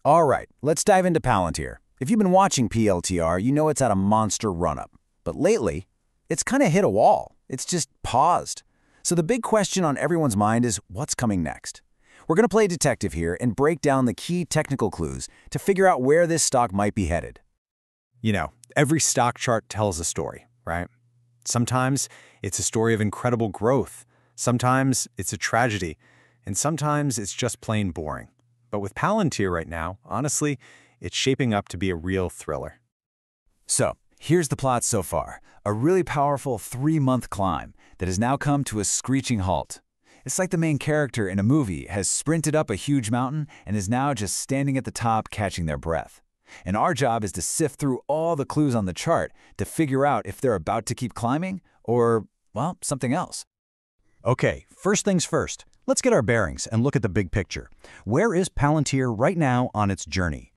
All right, let's dive into Palantir. If you've been watching PLTR, you know it's at a monster run-up. But lately, it's kind of hit a wall. It's just paused. So the big question on everyone's mind is, what's coming next? We're going to play detective here and break down the key technical clues to figure out where this stock might be headed. You know, every stock chart tells a story, right? Sometimes it's a story of incredible growth. Sometimes it's a tragedy. And sometimes it's just plain boring. But with Palantir right now, honestly, it's shaping up to be a real thriller. So, here's the plot so far. A really powerful 3-month climb that has now come to a screeching halt. It's like the main character in a movie has sprinted up a huge mountain and is now just standing at the top catching their breath. And our job is to sift through all the clues on the chart to figure out if they're about to keep climbing or, well, something else. Okay, first things first. Let's get our bearings and look at the big picture. Where is Palantir right now on its journey?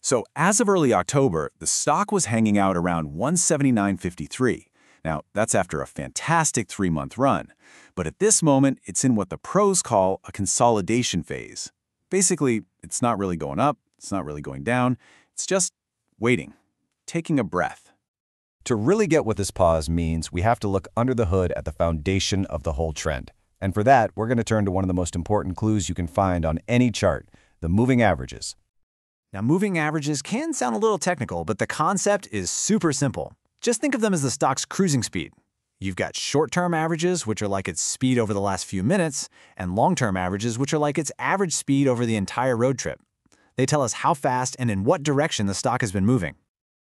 So as of early October, the stock was hanging out around 179.53. Now, that's after a fantastic 3-month run. But at this moment, it's in what the pros call a consolidation phase. Basically, it's not really going up, it's not really going down, it's just waiting, taking a breath. To really get what this pause means, we have to look under the hood at the foundation of the whole trend. And for that, we're going to turn to one of the most important clues you can find on any chart, the moving averages. Now, moving averages can sound a little technical, but the concept is super simple. Just think of them as the stock's cruising speed. You've got short-term averages, which are like its speed over the last few minutes, and long-term averages, which are like its average speed over the entire road trip. They tell us how fast and in what direction the stock has been moving.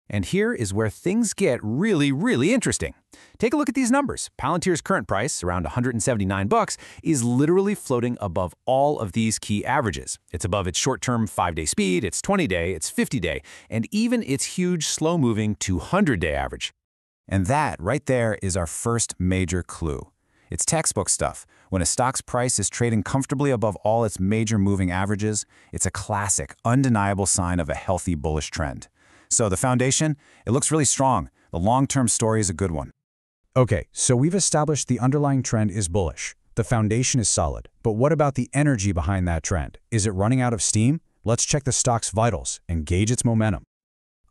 And here is where things get really, really interesting. Take a look at these numbers. Palantir's current price, around $179, is literally floating above all of these key averages. It's above its short-term 5-day speed, its 20-day, its 50-day, and even its huge, slow-moving 200-day average. And that, right there, is our first major clue. It's textbook stuff. When a stock's price is trading comfortably above all its major moving averages, it's a classic, undeniable sign of a healthy bullish trend. So the foundation, it looks really strong. The long-term story is a good one. Okay, so we've established the underlying trend is bullish. The foundation is solid. But what about the energy behind that trend? Is it running out of steam? Let's check the stock's vitals and gauge its momentum.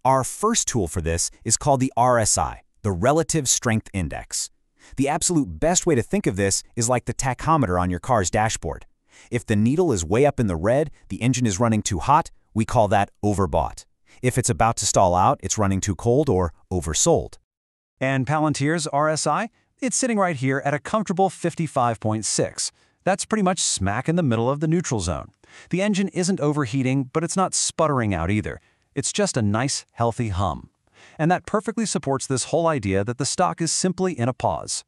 Our first tool for this is called the RSI, the Relative Strength Index. The absolute best way to think of this is like the tachometer on your car's dashboard. If the needle is way up in the red, the engine is running too hot, we call that overbought. If it's about to stall out, it's running too cold or oversold. And Palantir's RSI? It's sitting right here at a comfortable 55.6. That's pretty much smack in the middle of the neutral zone. The engine isn't overheating, but it's not sputtering out either. It's just a nice, healthy hum. And that perfectly supports this whole idea that the stock is simply in a pause.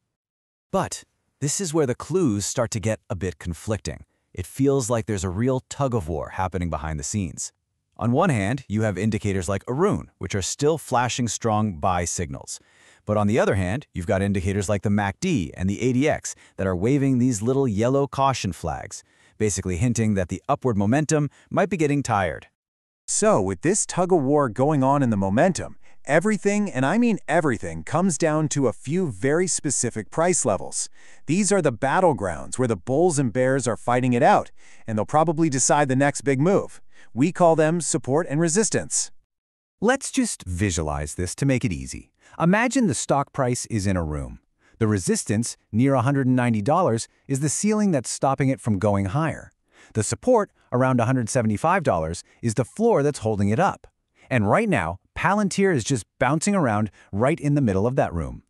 But this is where the clues start to get a bit conflicting. It feels like there's a real tug-of-war happening behind the scenes. On one hand, you have indicators like Arun, which are still flashing strong buy signals. But on the other hand, you've got indicators like the MACD and the ADX that are waving these little yellow caution flags, basically hinting that the upward momentum might be getting tired. So, with this tug-of-war going on in the momentum, everything, and I mean everything, comes down to a few very specific price levels. These are the battlegrounds where the bulls and bears are fighting it out, and they'll probably decide the next big move. We call them support and resistance. Let's just visualize this to make it easy. Imagine the stock price is in a room. The resistance, near $190, is the ceiling that's stopping it from going higher. The support, around $175, is the floor that's holding it up. And right now, Palantir is just bouncing around right in the middle of that room.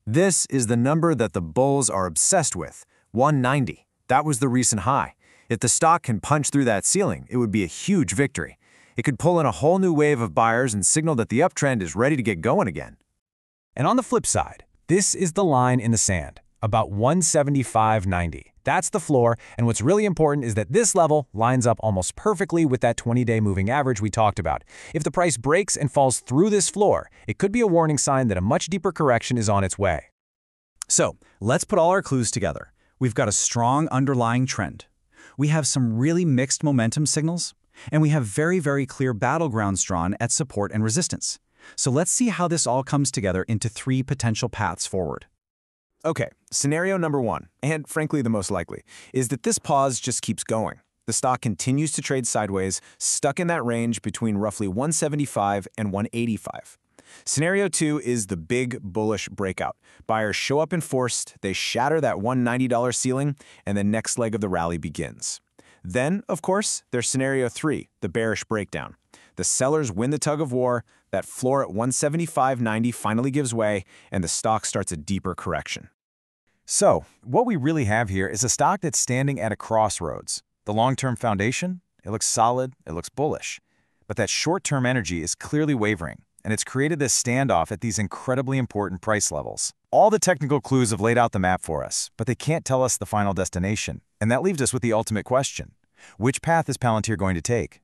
This is the number that the bulls are obsessed with, 190. That was the recent high. If the stock can punch through that ceiling, it would be a huge victory. It could pull in a whole new wave of buyers and signal that the uptrend is ready to get going again. And on the flip side, this is the line in the sand, about 175.90. That's the floor, and what's really important is that this level lines up almost perfectly with that 20-day moving average we talked about. If the price breaks and falls through this floor, it could be a warning sign that a much deeper correction is on its way. So, let's put all our clues together. We've got a strong underlying trend. We have some really mixed momentum signals, and we have very, very clear battlegrounds drawn at support and resistance. So let's see how this all comes together into 3 potential paths forward. Okay, scenario number 1, and frankly the most likely, is that this pause just keeps going. The stock continues to trade sideways, stuck in that range between roughly 175 and 185. Scenario 2 is the big bullish breakout. Buyers show up in force, they shatter that $190 ceiling, and the next leg of the rally begins. Then, of course, there's Scenario 3, the bearish breakdown. The sellers win the tug of war, that floor at 175.90 finally gives way, and the stock starts a deeper correction. So, what we really have here is a stock that's standing at a crossroads. The long-term foundation, it looks solid, it looks bullish. But that short-term energy is clearly wavering, and it's created this standoff at these incredibly important price levels. All the technical clues have laid out the map for us, but they can't tell us the final destination. And that leaves us with the ultimate question. Which path is Palantir going to take?